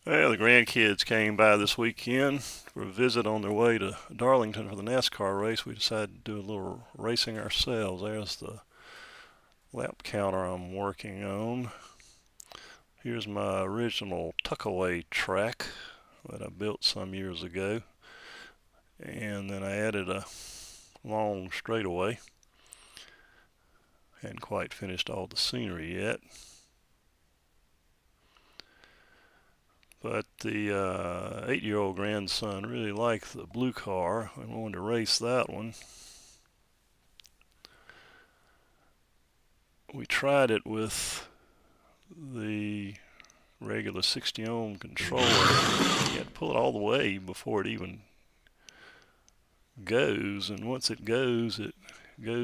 Well, the grandkids came by this weekend for a visit on their way to Darlington for the NASCAR race. We decided to do a little racing ourselves. There's the lap counter I'm working on. Here's my original tuckaway track that I built some years ago. And then I added a long straightaway. Hadn't quite finished all the scenery yet. But the 8-year-old grandson really liked the blue car and wanted to race that one. We tried it with the regular 60 ohm controller. You had to pull it all the way before it even goes, and once it goes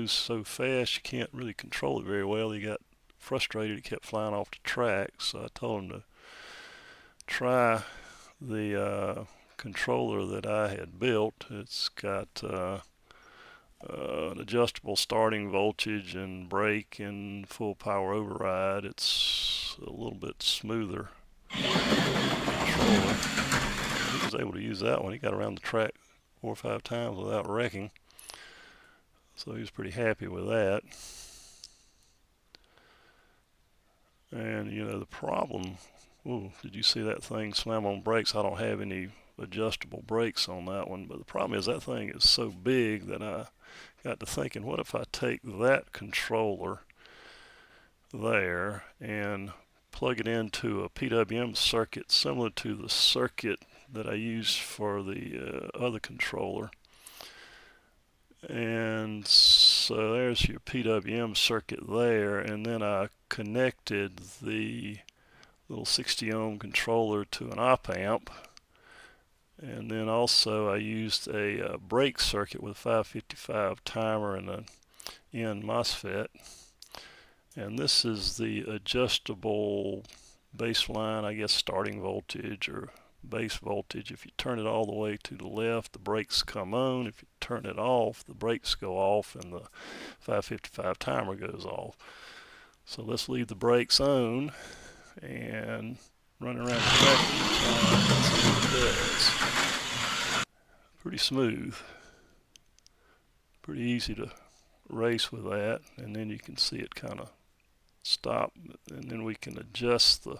so fast you can't really control it very well. He got frustrated, it kept flying off the track, so I told him to try the controller that I had built. It's got an adjustable starting voltage and brake and full power override. It's a little bit smoother controller. He was able to use that one. He got around the track 4 or 5 times without wrecking, so he was pretty happy with that. And you know the problem, ooh, did you see that thing slam on brakes? I don't have any adjustable brakes on that one, but the problem is that thing is so big that I got to thinking, what if I take that controller there and plug it into a PWM circuit similar to the circuit that I use for the other controller. And so there's your PWM circuit there, and then I connected the little 60 ohm controller to an op amp, and then also I used a brake circuit with a 555 timer and an N MOSFET. And this is the adjustable baseline, I guess, starting voltage or base voltage. If you turn it all the way to the left, the brakes come on. If you turn it off, the brakes go off and the 555 timer goes off. So let's leave the brakes on and run around the track a few times and see what it does. Pretty smooth. Pretty easy to race with that, and then you can see it kind of stop, and then we can adjust the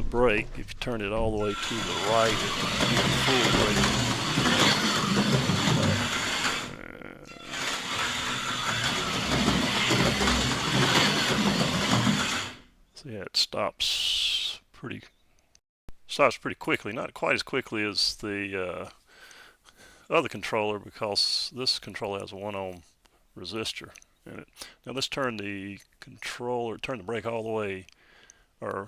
brake. If you turn it all the way to the right, it can give full brake. So yeah, it stops pretty quickly. Not quite as quickly as the other controller, because this controller has a 1 ohm resistor in it. Now let's turn the brake all the way, or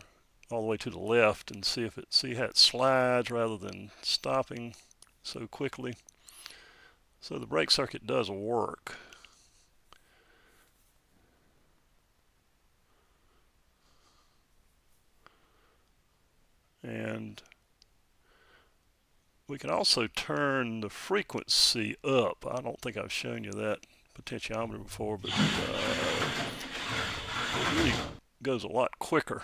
all the way to the left, and see how it slides rather than stopping so quickly. So the brake circuit does work. And we can also turn the frequency up. I don't think I've shown you that potentiometer before, but it really goes a lot quicker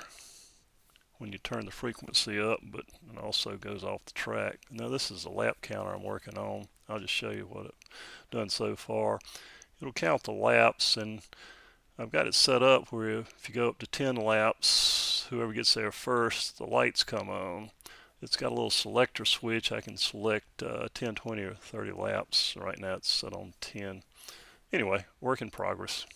when you turn the frequency up, but it also goes off the track. Now this is a lap counter I'm working on. I'll just show you what I've done so far. It'll count the laps, and I've got it set up where if you go up to 10 laps, whoever gets there first, the lights come on. It's got a little selector switch. I can select 10, 20, or 30 laps. Right now it's set on 10. Anyway, work in progress.